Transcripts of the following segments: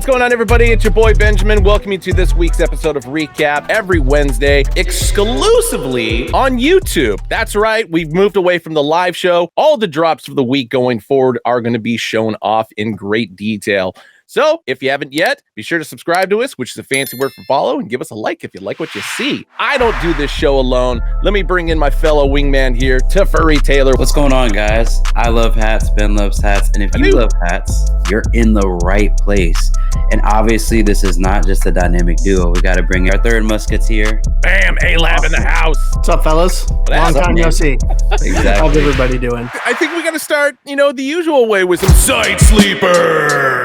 going on, everybody? It's your boy Benjamin. Welcome you to this week's episode of Recap every Wednesday, exclusively on YouTube. That's right. We've moved away from the live show. All the drops for the week going forward are going to be shown off in great detail. So if you haven't yet, be sure to subscribe to us, which is a fancy word for follow, and give us a like if you like what you see. I don't do this show alone. Let me bring in my fellow wingman here, Furry Taylor. What's going on, guys? I love hats. Ben loves hats. And if you love hats, you're in the right place. And obviously, this is not just a dynamic duo. We got to bring our third musketeer. Bam! A-Lab in the house. What's up, fellas? Long time no see. Exactly. How's everybody doing? I think we got to start, the usual way with some Side Sleeper.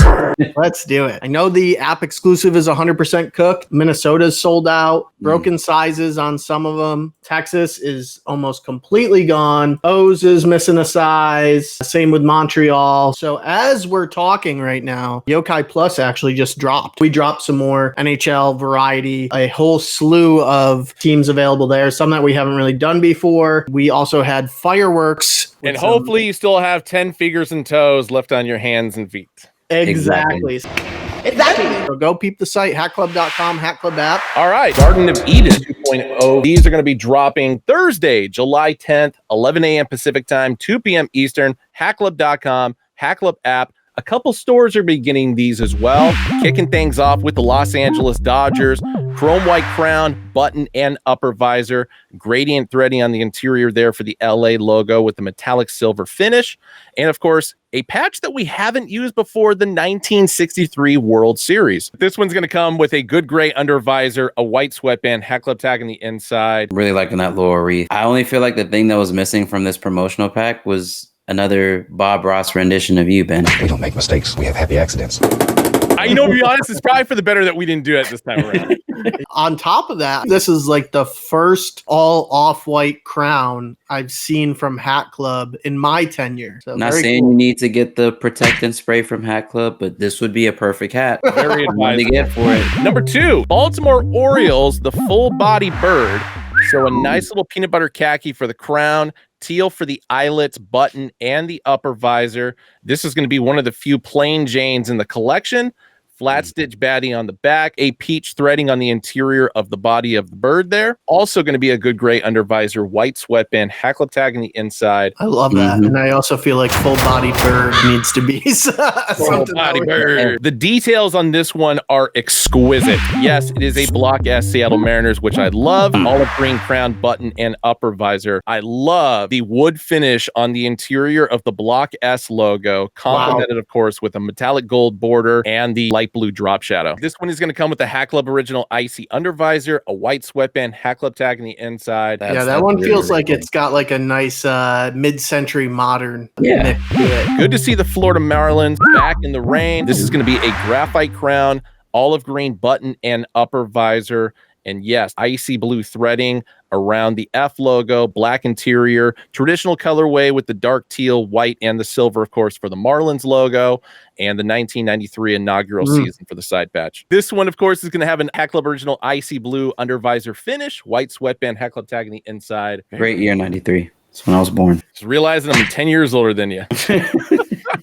Let's do it. I know the app exclusive is 100% cooked. Minnesota's sold out. Broken sizes on some of them. Texas is almost completely gone. O's is missing a size. Same with Montreal. So as we're talking right now, Yokai Plus actually just dropped. We dropped some more NHL variety, a whole slew of teams available there. Some that we haven't really done before. We also had fireworks. And hopefully you still have 10 fingers and toes left on your hands and feet. Exactly. So go peep the site, hackclub.com, hackclub app. All right. Garden of Eden 2.0. These are going to be dropping Thursday, July 10th, 11 a.m. Pacific time, 2 p.m. Eastern, hackclub.com, hackclub app. A couple stores are beginning these as well. Kicking things off with the Los Angeles Dodgers. Chrome white crown, button, and upper visor. Gradient threading on the interior there for the LA logo with the metallic silver finish. And of course, a patch that we haven't used before, the 1963 World Series. This one's going to come with a good gray under visor, a white sweatband, Hack Club tag on the inside. Really liking that lower wreath. I only feel like the thing that was missing from this promotional pack was another Bob Ross rendition of you, Ben. We don't make mistakes. We have happy accidents. To be honest, it's probably for the better that we didn't do it this time around. On top of that, this is like the first all off-white crown I've seen from Hat Club in my tenure. So Not saying you need to get the protectant spray from Hat Club, but this would be a perfect hat. Very advisable to get for it. Number 2, Baltimore Orioles, the full body bird. So a nice little peanut butter khaki for the crown, teal for the eyelets, button, and the upper visor. This is going to be one of the few plain Janes in the collection. Flat stitch baddie on the back, a peach threading on the interior of the body of the bird there. Also going to be a good gray under visor, white sweatband, Hack Club tag on the inside. I love that. And I also feel like full body bird needs to be full body bird. The details on this one are exquisite. Yes, it is a Block S Seattle Mariners, which I love. Olive green crown, button, and upper visor. I love the wood finish on the interior of the Block S logo, complemented, of course, with a metallic gold border and the light blue drop shadow. This one is going to come with the Hack Club original icy under visor, a white sweatband, Hack Club tag on the inside. That one really feels like it's got like a nice mid-century modern nick to it. Good to see the Florida Marlins back in the rain. This is going to be a graphite crown, olive green button and upper visor. And yes, icy blue threading around the F logo, black interior, traditional colorway with the dark teal, white, and the silver, of course, for the Marlins logo, and the 1993 inaugural season for the side patch. This one, of course, is going to have an Hack Club original icy blue under visor finish, white sweatband, Hack Club tag on the inside. Great year, 93. That's when I was born. Just realizing I'm 10 years older than you.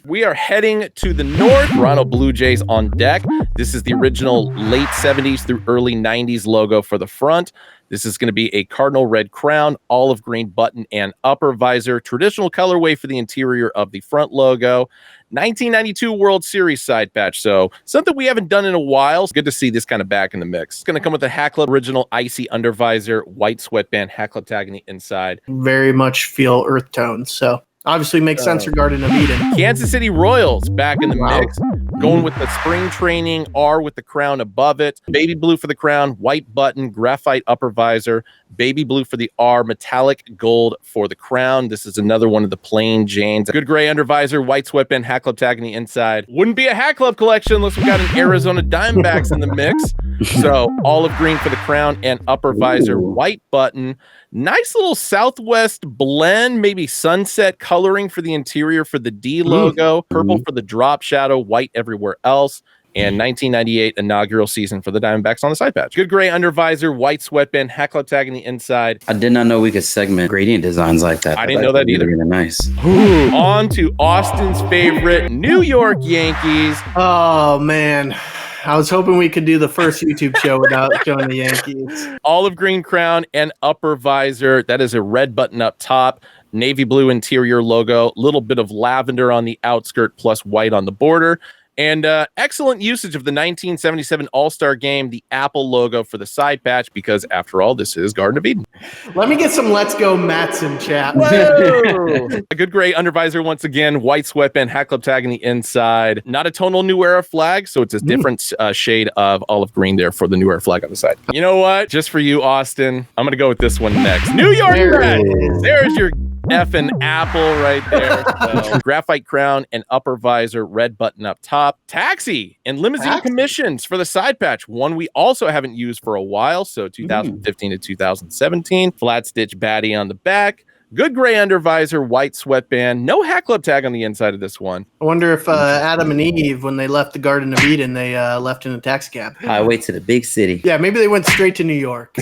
We are heading to the north. Toronto Blue Jays on deck. This is the original late 70s through early 90s logo for the front. This is going to be a cardinal red crown, olive green button and upper visor, traditional colorway for the interior of the front logo. 1992 World Series side patch. So something we haven't done in a while. It's good to see this kind of back in the mix. It's going to come with a Hack Club original icy under visor, white sweatband, Hack Club tag on the inside. Very much feel earth tones. So obviously makes sense for Garden of Eden. Kansas City Royals back in the mix. Going with the spring training R with the crown above it. Baby blue for the crown, white button, graphite upper visor, baby blue for the R, metallic gold for the crown. This is another one of the plain Janes. Good gray under visor, white sweatband, Hack Club tag on the inside. Wouldn't be a Hack Club collection unless we got an Arizona Diamondbacks in the mix. So olive green for the crown and upper visor, white button. Nice little Southwest blend, maybe sunset coloring for the interior for the D logo, purple for the drop shadow, white everywhere else, and 1998 inaugural season for the Diamondbacks on the side patch. Good gray under visor, white sweatband, Hack Club tag on the inside. I did not know we could segment gradient designs like that. I didn't know that either. Really nice. Ooh. On to Austin's favorite New York Yankees. Oh, man. I was hoping we could do the first YouTube show without showing the Yankees. Olive green crown and upper visor. That is a red button up top. Navy blue interior logo. Little bit of lavender on the outskirt plus white on the border. And excellent usage of the 1977 All-Star Game, the Apple logo for the side patch, because after all, this is Garden of Eden. Let me get some Let's Go Mets in chat. Whoa! A good gray undervisor once again, white sweatband, hat club tag on the inside. Not a tonal New Era flag, so it's a different shade of olive green there for the New Era flag on the side. You know what? Just for you, Austin, I'm going to go with this one next. New York Red. There's your effing apple right there. So, graphite crown and upper visor, red button up top. Taxi and limousine commissions for the side patch. One we also haven't used for a while, so 2015 to 2017. Flat stitch baddie on the back. Good gray undervisor, white sweatband. No hat club tag on the inside of this one. I wonder if Adam and Eve, when they left the Garden of Eden, they left in a taxi cab. Highway to the big city. Yeah, maybe they went straight to New York.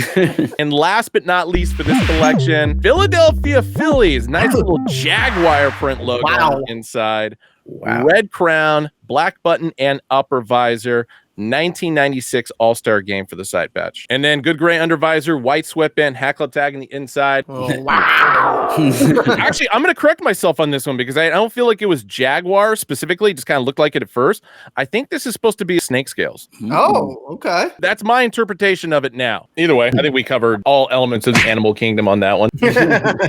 And last but not least for this collection, Philadelphia Phillies. Nice little Jaguar print logo on the inside. Wow. Red crown, black button, and upper visor. 1996 All-Star Game for the side patch. And then good gray undervisor, white sweatband, hat club tag on the inside. Oh, wow. Actually, I'm going to correct myself on this one because I don't feel like it was Jaguar specifically. It just kind of looked like it at first. I think this is supposed to be snake scales. Oh, okay. That's my interpretation of it now. Either way, I think we covered all elements of the animal kingdom on that one.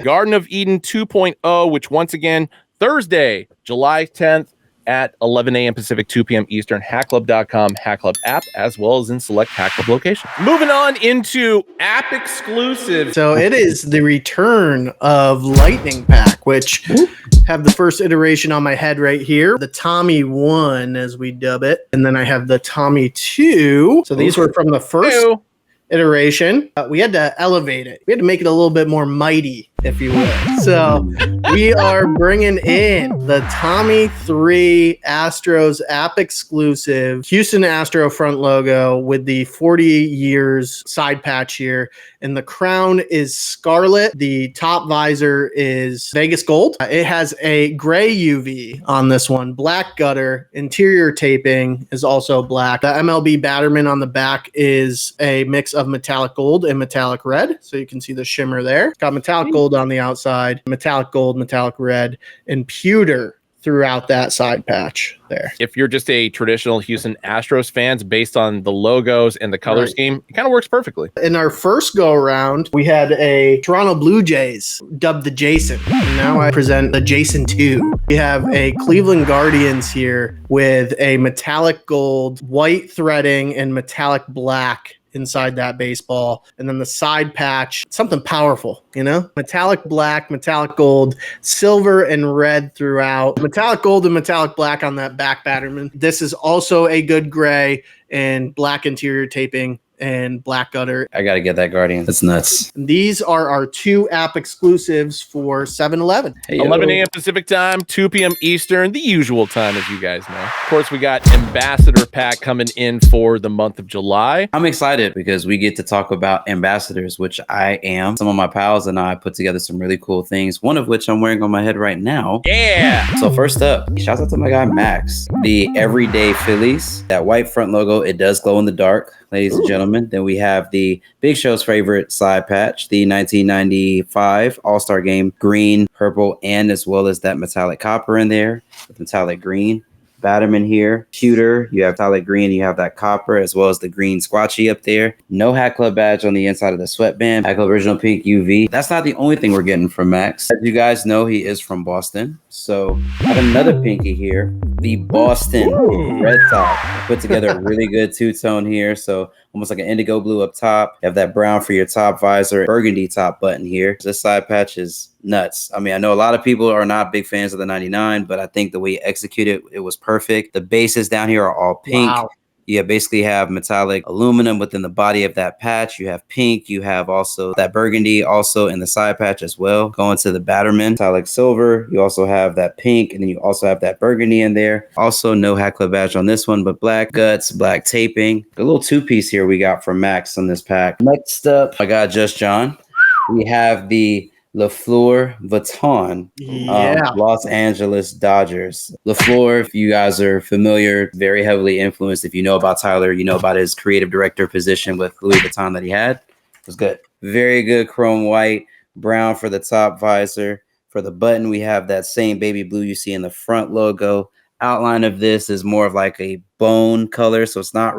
Garden of Eden 2.0, which once again, Thursday, July 10th, at 11 a.m. Pacific, 2 p.m. Eastern, hackclub.com, Hack Club app, as well as in select Hack Club locations. Moving on into app exclusive. So it is the return of Lightning Pack, which have the first iteration on my head right here. The Tommy 1, as we dub it. And then I have the Tommy 2. So these were from the first iteration. We had to elevate it. We had to make it a little bit more mighty, if you will. So we are bringing in the Tommy 3 Astros app exclusive Houston Astro front logo with the 40 years side patch here. And the crown is scarlet. The top visor is Vegas gold. It has a gray UV on this one, black gutter. Interior taping is also black. The MLB Batterman on the back is a mix of metallic gold and metallic red. So you can see the shimmer there. It's got metallic gold on the outside, metallic gold, metallic red, and pewter throughout that side patch there. If you're just a traditional Houston Astros fans, based on the logos and the color scheme, it kind of works perfectly. In our first go around, we had a Toronto Blue Jays dubbed the Jason. And now I present the Jason 2. We have a Cleveland Guardians here with a metallic gold, white threading, and metallic black inside that baseball. And then the side patch, something powerful, you know? Metallic black, metallic gold, silver and red throughout. Metallic gold and metallic black on that back Batterman. This is also a good gray and black interior taping and black gutter. I gotta get that Guardian. That's nuts. These are our 2 app exclusives for 7-Eleven. Hey, 11 a.m. Pacific time, 2 p.m. Eastern, the usual time, as you guys know. Of course, we got Ambassador Pack coming in for the month of July. I'm excited because we get to talk about ambassadors, which I am. Some of my pals and I put together some really cool things, one of which I'm wearing on my head right now. Yeah! So first up, shouts out to my guy Max. The Everyday Phillies, that white front logo, it does glow in the dark, ladies and gentlemen. Then we have the Big Show's favorite side patch, the 1995 All-Star Game, green, purple, and as well as that metallic copper in there with metallic green. Batterman here, pewter, you have metallic green, you have that copper, as well as the green squatchy up there. No Hat Club badge on the inside of the sweatband. Hat Club original pink UV. That's not the only thing we're getting from Max. As you guys know, he is from Boston. So I have another pinky here, the Boston red top. I put together a really good two-tone here. So almost like an indigo blue up top. You have that brown for your top visor, burgundy top button here. This side patch is nuts. I mean, I know a lot of people are not big fans of the 99, but I think the way you execute it, it was perfect. The bases down here are all pink. Wow. You basically have metallic aluminum within the body of that patch. You have pink. You have also that burgundy also in the side patch as well. Going to the Batterman, metallic silver. You also have that pink, and then you also have that burgundy in there. Also, no Hat Club badge on this one, but black guts, black taping. A little two-piece here we got from Max on this pack. Next up, I got Just John. We have the LaFleur Vuitton Yeah. Los Angeles Dodgers. LaFleur, if you guys are familiar, very heavily influenced. If you know about Tyler, you know about his creative director position with Louis Vuitton that he had. It was good. Very good chrome white, brown for the top visor. For the button, we have that same baby blue you see in the front logo. Outline of this is more of like a bone color, so it's not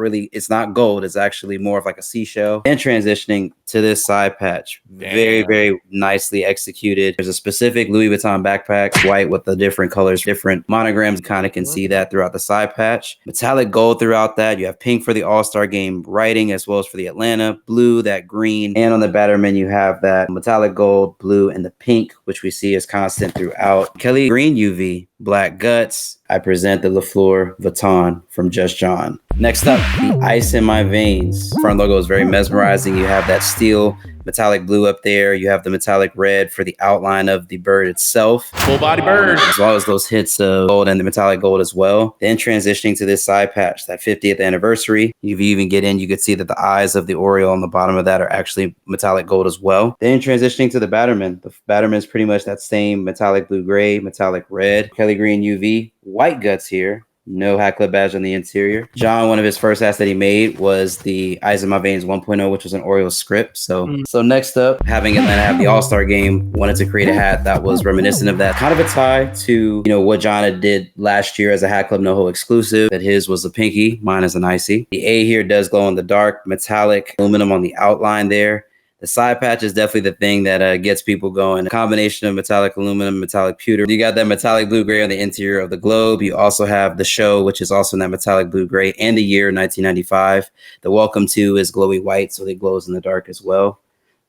gold, it's actually more of like a seashell. And transitioning to this side patch, very, very nicely executed. There's a specific Louis Vuitton backpack, white with the different colors, different monograms. You kind of can see that throughout the side patch. Metallic gold throughout that. You have pink for the All-Star Game writing, as well as for the Atlanta, blue, that green, and on the Batterman you have that metallic gold, blue, and the pink, which we see is constant throughout. Kelly green UV, black guts. I present the LaFleur Vuitton from Just John. Next up, the Ice in My Veins. Front logo is very mesmerizing. You have that steel metallic blue up there. You have the metallic red for the outline of the bird itself. Full body bird. As well as those hits of gold and the metallic gold as well. Then transitioning to this side patch, that 50th anniversary. If you even get in, you could see that the eyes of the Oriole on the bottom of that are actually metallic gold as well. Then transitioning to the Batterman. The Batterman is pretty much that same metallic blue-gray, metallic red, Kelly green UV, white guts here. No hat clip badge on the interior. John, one of his first hats that he made was the Eyes in My Veins 1.0, which was an Orioles script. So next up, having Atlanta have the All-Star Game, wanted to create a hat that was reminiscent of that. Kind of a tie to, what John did last year as a Hat Club NoHo exclusive, that his was a pinky, mine is an icy. The A here does glow in the dark, metallic aluminum on the outline there. The side patch is definitely the thing that gets people going. A combination of metallic aluminum, metallic pewter. You got that metallic blue-gray on the interior of the globe. You also have the show, which is also in that metallic blue-gray, and the year 1995. The welcome to is glowy white, so it glows in the dark as well.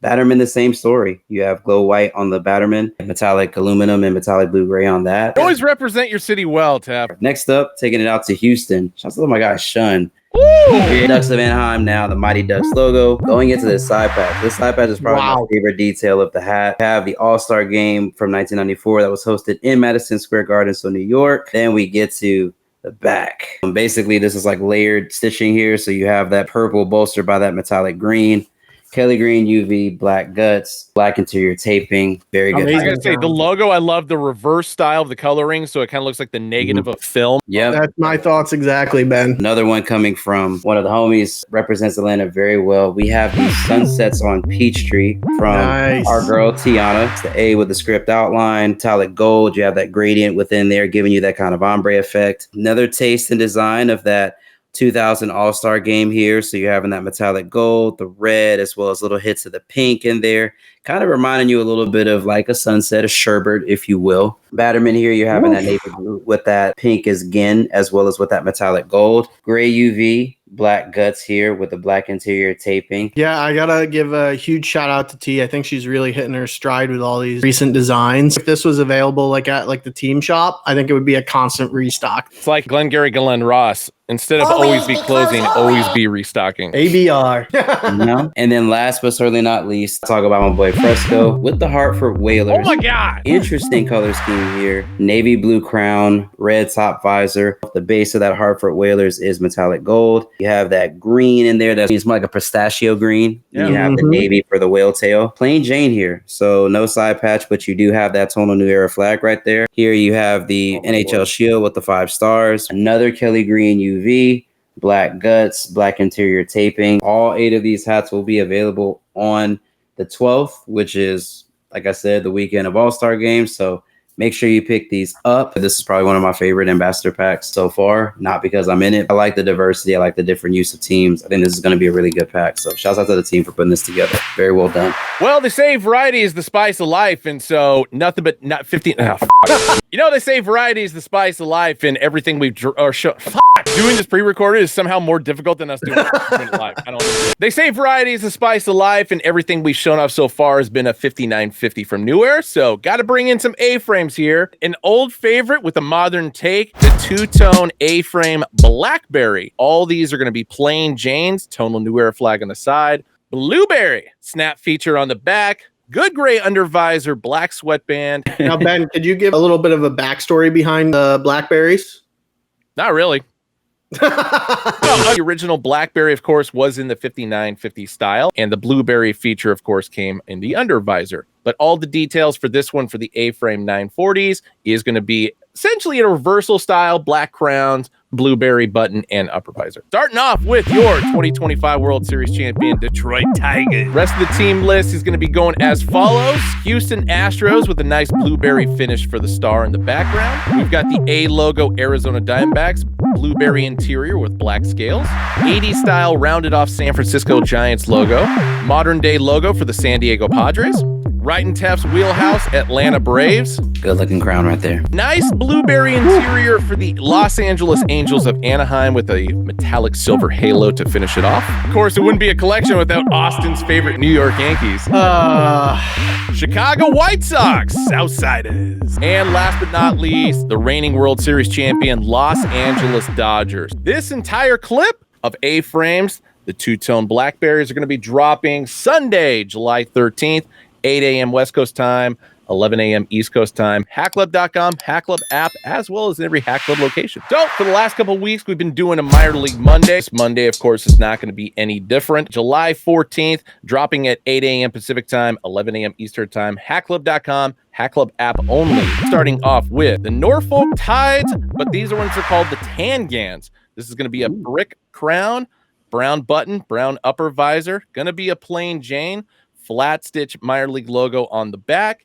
Batterman, the same story. You have glow white on the Batterman, metallic aluminum and metallic blue-gray on that. You always represent your city well, Tap. Next up, taking it out to Houston. Shout out to my guy, Shun. Woo! Ducks of Anaheim now, the Mighty Ducks logo. Going into this side patch. This side patch is probably my favorite detail of the hat. We have the All-Star Game from 1994 that was hosted in Madison Square Garden, so New York. Then we get to the back. Basically, this is like layered stitching here. So you have that purple bolstered by that metallic green. Kelly green UV, black guts, black interior taping. Very good. I was gonna say the logo. I love the reverse style of the coloring, so it kind of looks like the negative of film. Yeah, that's my thoughts exactly, Ben. Another one coming from one of the homies, represents Atlanta very well. We have these sunsets on Peachtree from our girl Tiana. It's the A with the script outline, metallic gold. You have that gradient within there, giving you that kind of ombre effect. Another taste and design of that 2000 All-Star Game here. So you're having that metallic gold, the red, as well as little hits of the pink in there, kind of reminding you a little bit of like a sunset, a sherbet, if you will. Batterman here, you're having that navy blue with that pink as gin, as well as with that metallic gold. Gray UV, black guts here with the black interior taping. Yeah, I gotta give a huge shout out to T. I think she's really hitting her stride with all these recent designs. If this was available like at like the team shop, I think it would be a constant restock. It's like Glengarry Glen Ross. Instead of always be closing, always be restocking. ABR. And then last but certainly not least, talk about my boy Fresco with the Hartford Whalers. Oh my God. Interesting color scheme here. Navy blue crown, red top visor. The base of that Hartford Whalers is metallic gold. You have that green in there that's more like a pistachio green. Yeah. You have the navy for the whale tail. Plain Jane here. So no side patch, but you do have that tonal new era flag right there. Here you have the NHL shield with the 5 stars. Another Kelly green UV, black guts, black interior taping. All 8 of these hats will be available on the 12th, which is, like I said, the weekend of All-Star Games. So make sure you pick these up. This is probably one of my favorite ambassador packs so far, not because I'm in it. I like the diversity. I like the different use of teams. I think this is going to be a really good pack. So shouts out to the team for putting this together. Very well done. Well, they say variety is the spice of life. And so nothing but not 15. They say variety is the spice of life, and everything we've doing this pre-recorded is somehow more difficult than us doing it live. I don't know. They say variety is the spice of life, and everything we've shown off so far has been a 5950 from New Era. So got to bring in some A-frames here. An old favorite with a modern take, the two-tone A-frame Blackberry. All these are going to be plain Janes, tonal New Era flag on the side, Blueberry snap feature on the back. Good gray under visor, black sweatband. Now, Ben, could you give a little bit of a backstory behind the Blackberries? Not really. The original Blackberry, of course, was in the 5950 style, and the Blueberry feature, of course, came in the under visor. But all the details for this one for the A-frame 940s is going to be essentially a reversal style, black crowns, blueberry button, and upper visor. Starting off with your 2025 World Series champion, Detroit Tigers. Rest of the team list is going to be going as follows. Houston Astros with a nice blueberry finish for the star in the background. We've got the A logo Arizona Diamondbacks, blueberry interior with black scales. 80s style rounded off San Francisco Giants logo. Modern day logo for the San Diego Padres. Right in Tef's wheelhouse, Atlanta Braves. Good looking crown right there. Nice blueberry interior for the Los Angeles Angels of Anaheim with a metallic silver halo to finish it off. Of course, it wouldn't be a collection without Austin's favorite New York Yankees. Chicago White Sox, Southsiders. And last but not least, the reigning World Series champion, Los Angeles Dodgers. This entire clip of A-frames, the two-tone Blackberries, are going to be dropping Sunday, July 13th. 8 a.m. West Coast time, 11 a.m. East Coast time. HackClub.com, HackClub app, as well as in every HackClub location. So for the last couple of weeks, we've been doing a Minor League Monday. This Monday, of course, is not going to be any different. July 14th, dropping at 8 a.m. Pacific time, 11 a.m. Eastern time. HackClub.com, HackClub app only. Starting off with the Norfolk Tides, but these ones are called the Tangans. This is going to be a brick crown, brown button, brown upper visor. Going to be a plain Jane. Flat stitch minor league logo on the back,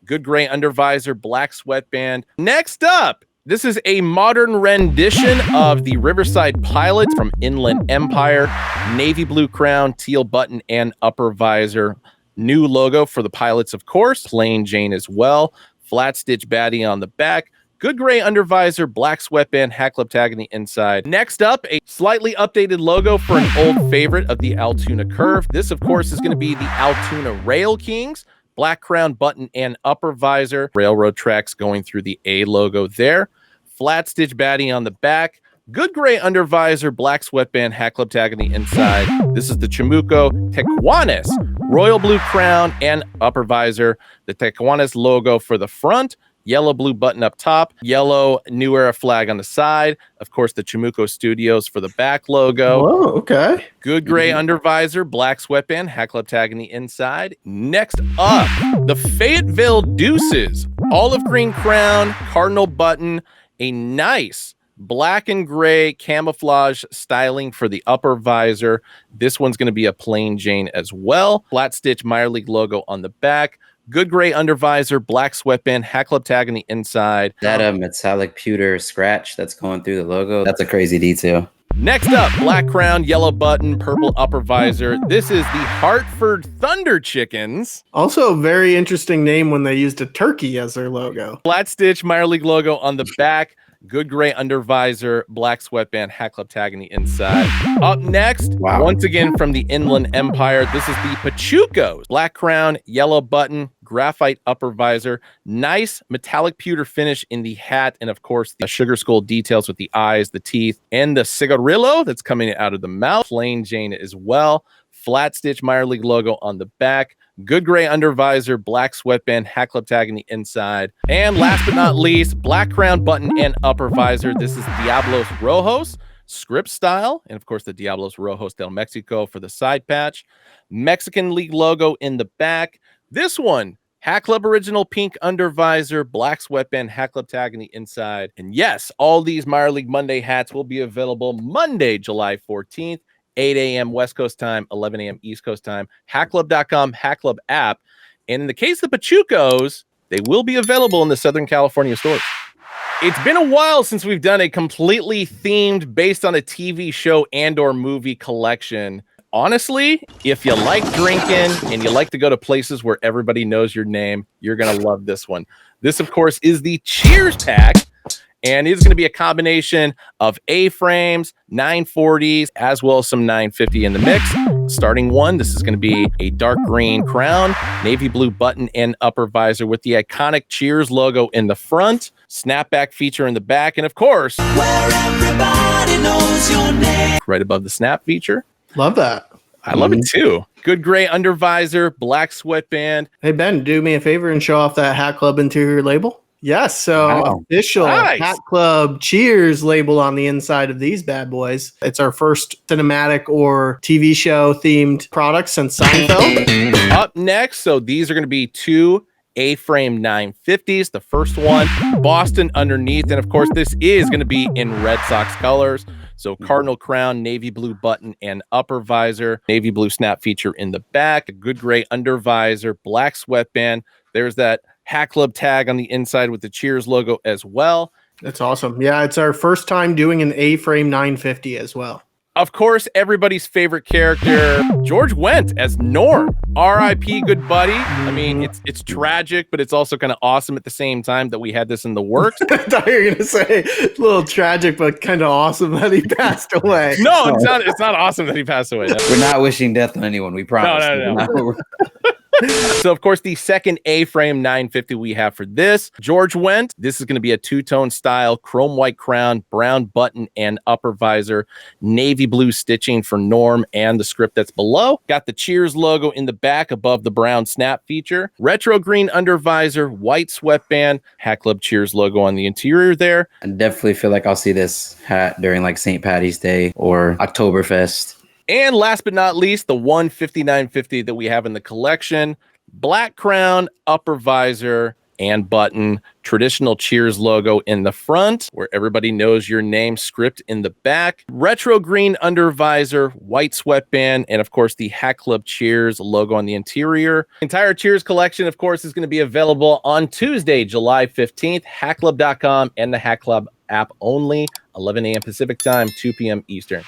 good gray undervisor, black sweatband. Next up, this is a modern rendition of the Riverside Pilots from Inland Empire. Navy blue crown, teal button, and upper visor. New logo for the Pilots, of course. Plain Jane as well. Flat stitch baddie on the back. Good gray undervisor, black sweatband, Hack Club tag on the inside. Next up, a slightly updated logo for an old favorite of the Altoona Curve. This, of course, is going to be the Altoona Rail Kings. Black crown, button, and upper visor. Railroad tracks going through the A logo there. Flat stitch baddie on the back. Good gray undervisor, black sweatband, Hack Club tag on the inside. This is the Chamuco Tequanes. Royal blue crown and upper visor. The Tequanes logo for the front. Yellow blue button up top, yellow New Era flag on the side. Of course, the Chamuco Studios for the back logo. Whoa, okay. Good gray undervisor, black sweatband, Hack Club tag on the inside. Next up, the Fayetteville Deuces, olive green crown, cardinal button, a nice black and gray camouflage styling for the upper visor. This one's going to be a plain Jane as well. Flat stitch minor league logo on the back. Good gray undervisor, black sweatband, Hack Club tag on the inside. That a metallic pewter scratch that's going through the logo. That's a crazy detail. Next up, black crown, yellow button, purple upper visor. This is the Hartford Thunder Chickens. Also a very interesting name when they used a turkey as their logo. Flat stitch minor league logo on the back. Good gray undervisor, black sweatband, Hack Club tag on the inside. Up next, once again from the Inland Empire, this is the Pachucos. Black crown, yellow button, graphite upper visor, nice metallic pewter finish in the hat, and of course the sugar skull details with the eyes, the teeth, and the cigarillo that's coming out of the mouth. Plain Jane as well. Flat stitch minor league logo on the back. Good gray undervisor, black sweatband, Hack Club tag on the inside. And last but not least, black crown button and upper visor. This is Diablos Rojos, script style. And of course, the Diablos Rojos del Mexico for the side patch. Mexican League logo in the back. This one, Hack Club original pink undervisor, black sweatband, Hack Club tag on the inside. And yes, all these Minor League Monday hats will be available Monday, July 14th. 8 a.m. West Coast time, 11 a.m. East Coast time, HackClub.com, HackClub app. And in the case of the Pachucos, they will be available in the Southern California stores. It's been a while since we've done a completely themed, based on a TV show and or movie collection. Honestly, if you like drinking and you like to go to places where everybody knows your name, you're going to love this one. This, of course, is the Cheers pack. And it's going to be a combination of A-frames, 940s, as well as some 950 in the mix. Starting one, this is going to be a dark green crown, navy blue button and upper visor with the iconic Cheers logo in the front, snapback feature in the back, and of course, where everybody knows your name, right above the snap feature. Love that. I love it too. Good gray undervisor, black sweatband. Hey, Ben, do me a favor and show off that Hat Club interior label. Yes, so official Hat Club Cheers label on the inside of these bad boys. It's our first cinematic or TV show themed product since Seinfeld. Up next, so these are going to be two A-frame 950s. The first one, Boston underneath. And of course, this is going to be in Red Sox colors. So cardinal crown, navy blue button and upper visor, navy blue snap feature in the back, a good gray under visor, black sweatband. There's that Hat Club tag on the inside with the Cheers logo as well. That's awesome. Yeah, it's our first time doing an A-frame 950 as well. Of course, everybody's favorite character, George Wendt as Norm. R.I.P. good buddy. I mean, it's tragic, but it's also kind of awesome at the same time that we had this in the works. I thought you were going to say a little tragic, but kind of awesome that he passed away. No, it's not awesome that he passed away. We're not wishing death on anyone. We promise. No. So, of course, the second A-frame 950 we have for this, George Wendt. This is going to be a two-tone style, chrome white crown, brown button and upper visor, navy blue stitching for Norm and the script that's below. Got the Cheers logo in the back above the brown snap feature, retro green under visor, white sweatband, Hat Club Cheers logo on the interior there. I definitely feel like I'll see this hat during like St. Patty's Day or Oktoberfest. And last but not least, the 15950 that we have in the collection, black crown, upper visor, and button, traditional Cheers logo in the front, where everybody knows your name, script in the back, retro green under visor, white sweatband, and of course the Hat Club Cheers logo on the interior. Entire Cheers collection, of course, is going to be available on Tuesday, July 15th, hatclub.com and the Hat Club app only, 11 a.m. Pacific time, 2 p.m. Eastern.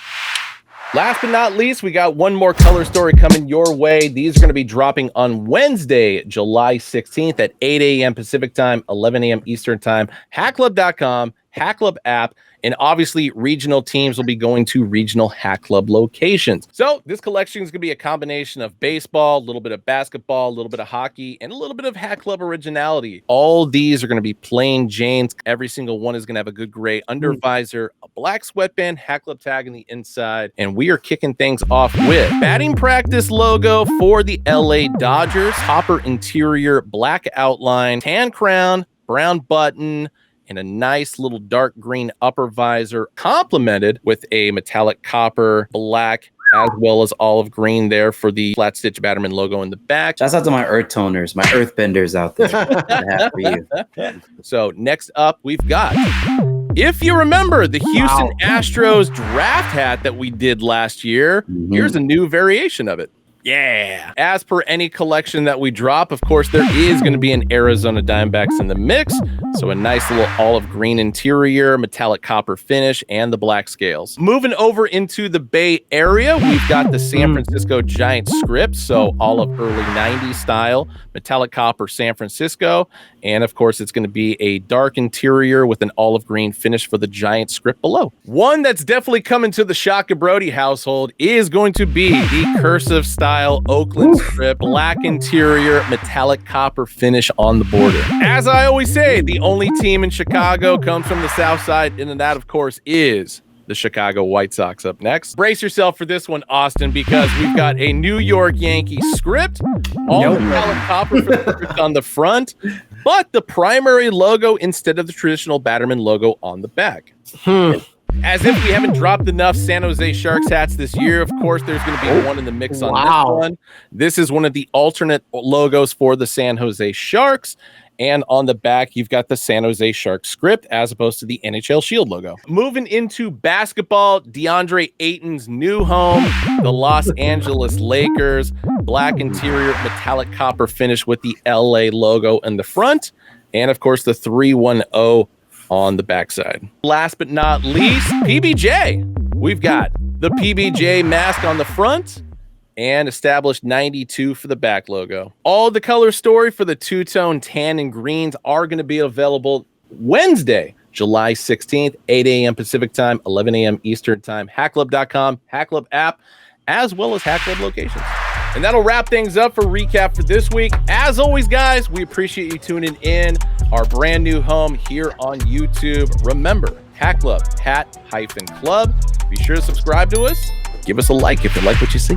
Last but not least, we got one more color story coming your way. These are going to be dropping on Wednesday, July 16th at 8 a.m. Pacific time, 11 a.m. Eastern time. Hatclub.com, Hat Club app, and obviously regional teams will be going to regional Hat Club locations. So this collection is going to be a combination of baseball, a little bit of basketball, a little bit of hockey, and a little bit of Hat Club originality. All these are going to be plain Janes. Every single one is going to have a good gray under visor, a black sweatband, Hat Club tag on the inside, and we are kicking things off with batting practice logo for the LA Dodgers, copper interior, black outline, tan crown, brown button, and a nice little dark green upper visor, complemented with a metallic copper, black, as well as olive green there for the flat stitch Batterman logo in the back. Shouts out to my earth toners, my earth benders out there. I have for you. So next up, we've got, if you remember the Houston Astros draft hat that we did last year, here's a new variation of it. Yeah. As per any collection that we drop, of course, there is going to be an Arizona Diamondbacks in the mix. So a nice little olive green interior, metallic copper finish, and the black scales. Moving over into the Bay Area, we've got the San Francisco Giants script. So olive early 90s style, metallic copper San Francisco. And of course, it's going to be a dark interior with an olive green finish for the Giant script below. One that's definitely coming to the Shaka Brody household is going to be the cursive style Oakland script, black interior, metallic copper finish on the border. As I always say, the only team in Chicago comes from the South Side, and that, of course, is the Chicago White Sox. Up next. Brace yourself for this one, Austin, because we've got a New York Yankees script, all metallic copper for the script on the front, but the primary logo instead of the traditional Batterman logo on the back. As if we haven't dropped enough San Jose Sharks hats this year, of course, there's going to be one in the mix on this one. This is one of the alternate logos for the San Jose Sharks. And on the back, you've got the San Jose Sharks script as opposed to the NHL Shield logo. Moving into basketball, DeAndre Ayton's new home, the Los Angeles Lakers, black interior, metallic copper finish with the LA logo in the front. And of course, the 310 on the backside. Last but not least, PBJ. We've got the PBJ mask on the front and established 92 for the back logo. All the color story for the two-tone tan and greens are going to be available Wednesday, July 16th, 8 a.m. Pacific time, 11 a.m. Eastern time, hatclub.com, Hat Club app, as well as Hat Club locations. And that'll wrap things up for recap for this week. As always, guys, we appreciate you tuning in. Our brand new home here on YouTube. Remember, Hat Club, Hat-Club. Be sure to subscribe to us. Give us a like if you like what you see.